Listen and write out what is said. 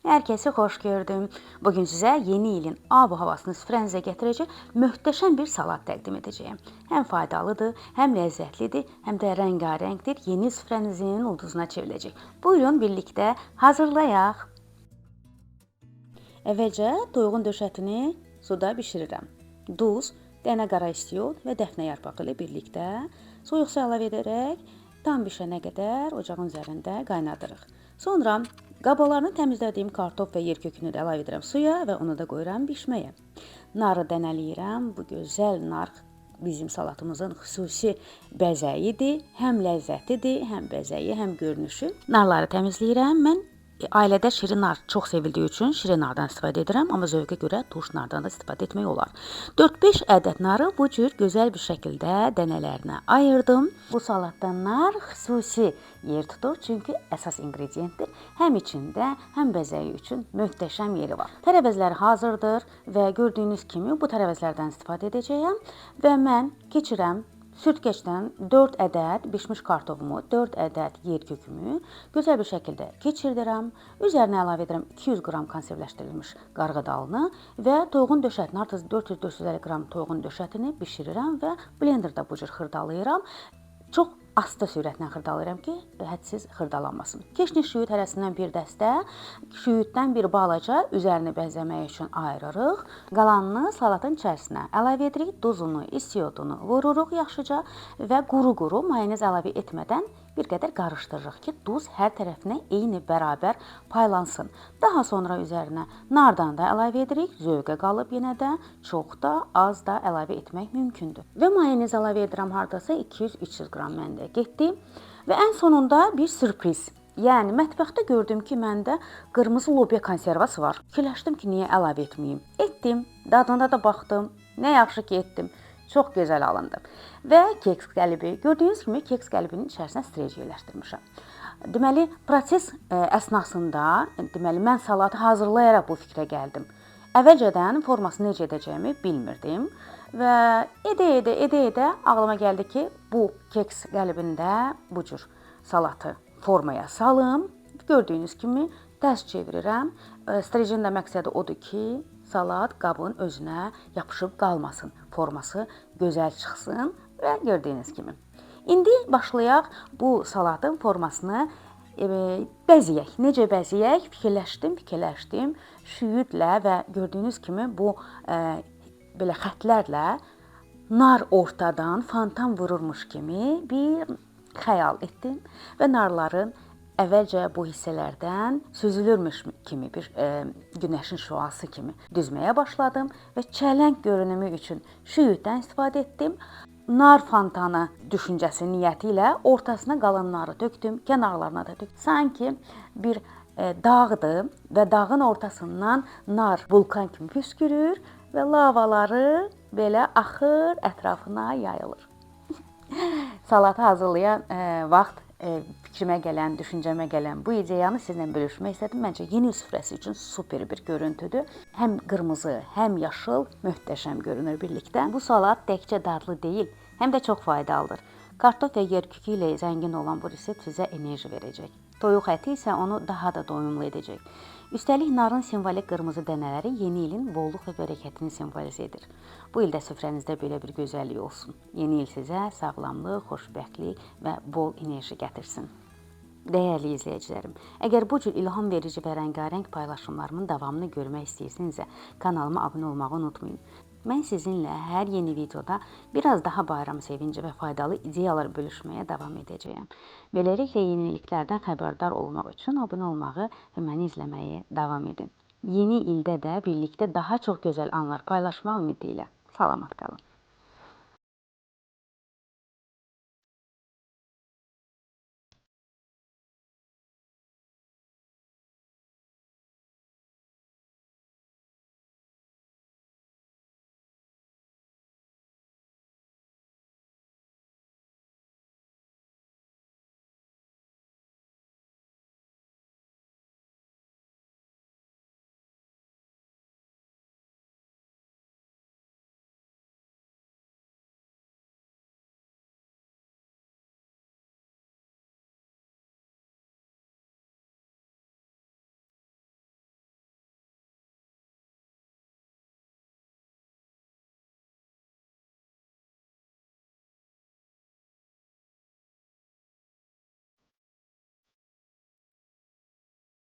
Herkesi xoş gördüm. Bugün sizə yeni ilin ab-havasını süfrənizə gətirəcək möhtəşəm bir salat təqdim edəcəyəm. Həm faydalıdır, həm ləzzətlidir, həm də rəngarəngdir. Yeni süfrənizin ulduzuna çevriləcək. Buyurun birlikdə hazırlayaq. Əvvəlcə toyuğun döşətini suda bişirirəm. Duz, dənə qara istiot və dəfnə yarpağı ilə birlikdə soyuq su əlavə edərək tam bişənə qədər ocağın üzərində qaynadırıq. Sonra qabalarını təmizlədiyim kartof və yer kökünü də əlavə edirəm suya və onu da qoyuram bişməyə. Narı dənələyirəm. Bu gözəl nar bizim salatımızın xüsusi bəzəyidir. Həm ləzzətidir, həm bəzəyi, həm görünüşü. Narları təmizləyirəm. Mən ailədə şirin nar çox sevildiyi üçün şirin nardan istifadə edirəm, amma zövqə görə turş nardan da istifadə etmək olar. 4-5 ədəd narı bu cür gözəl bir şəkildə dənələrinə ayırdım. Bu salatda nar xüsusi yer tutur, çünki əsas ingrediyentdir. Həm içində, həm bəzəyi üçün möhtəşəm yeri var. Tərəvəzləri hazırdır və gördüyünüz kimi bu tərəvəzlərdən istifadə edəcəyəm və mən keçirəm süzgəcdən 4 ədəd bişmiş kartofumu, 4 ədəd yer kökümü gözəl bir şəkildə keçirdirəm. Üzərinə əlavə edirəm 200 qram konservləşdirilmiş qarğıdalını və toyuğun döşətini, artıq 400-450 qram toyuğun döşətini bişirirəm və blenderda bu cür xırdalayıram. Çox asta sürətlə xırdalayıram ki, hədsiz xırdalanmasın. Keşniş şüyüd hərəsindən bir dəstə, şüyüddən bir balaca üzərini bəzəmək üçün ayırırıq. Qalanını salatın içərisinə əlavə edirik. Duzunu, istiotunu vururuq yaxşıca və quru-quru mayonez əlavə etmədən bir qədər qarışdırırıq ki, duz hər tərəfinə eyni bərabər paylansın. Daha sonra üzərinə nardan da əlavə edirik. Zövqə qalıb yenə də çox da, az da əlavə etmək mümkündür. Və mayonez əlavə edirəm hardasa 200-300 qram məndə getdi. Və ən sonunda bir sürpriz. Yəni mətbəxdə gördüm ki, məndə qırmızı lobya konservası var. Fikirləşdim ki, niyə əlavə etməyim? Etdim, dadına da baxdım. Nə yaxşı ki etdim. Çox gözəl alındı. Və keks qəlibi. Gördüyünüz kimi keks qəlibinin içərisinə streç yerləşdirmişəm. Deməli, proses əsnasında, mən salatı hazırlayaraq bu fikrə gəldim. Əvvəlcədən formasını necə edəcəyimi bilmirdim və edə ağlıma gəldi ki, bu keks qəlibində bu cür salatı formaya salım. Gördüyünüz kimi tərs çevirirəm. Strecin də məqsədi odur ki, salat qabın özünə yapışıb qalmasın, forması gözəl çıxsın və gördüyünüz kimi. İndi başlayaq bu salatın formasını bəzəyək. Necə bəzəyək? Fikirləşdim. Şüyüdlə və gördüyünüz kimi bu belə xətlərlə nar ortadan fontan vururmuş kimi bir xəyal etdim və narların əvvəlcə bu hissələrdən süzülürmüş kimi bir günəşin şüası kimi düzməyə başladım və çələng görünümü üçün şüyüddən istifadə etdim. Nar fontanı düşüncəsi niyyəti ilə ortasına qalan narı tökdüm, kənarlarına da tökdüm. Sanki bir dağdır və dağın ortasından nar vulkan kimi püskürür və lavaları belə axır, ətrafına yayılır. Salatı hazırlayan vaxt fikrimə gələn, düşüncəmə gələn bu ideyanı sizlə bölüşmək istədim. Məncə yeni il süfrəsi üçün super bir görüntüdür. Həm qırmızı, həm yaşıl möhtəşəm görünür birlikdə. Bu salat təkcə dadlı deyil, həm də çox faydalıdır. Kartof və yer kökü ilə zəngin olan bu resept sizə enerji verəcək. Toyuq əti isə onu daha da doyumlu edəcək. Üstəlik narın simvolik qırmızı dənələri yeni ilin bolluq və bərəkətini simvolizə edir. Bu ildə süfrənizdə belə bir gözəllik olsun. Yeni il sizə sağlamlıq, xoşbəxtlik və bol enerji gətirsin. Dəyərli izləyicilərim, əgər bu cür ilham verici və rəngarəng paylaşımlarımın davamını görmək istəyirsinizsə, kanalıma abunə olmağı unutmayın. Mən sizinlə hər yeni videoda biraz daha bayram sevinci və faydalı ideyalar bölüşməyə davam edəcəyəm. Beləliklə yeniliklərdən xəbərdar olmaq üçün abunə olmağı və məni izləməyi davam edin. Yeni ildə də birlikdə daha çox gözəl anlar paylaşmaq ümidi ilə salamat qalın.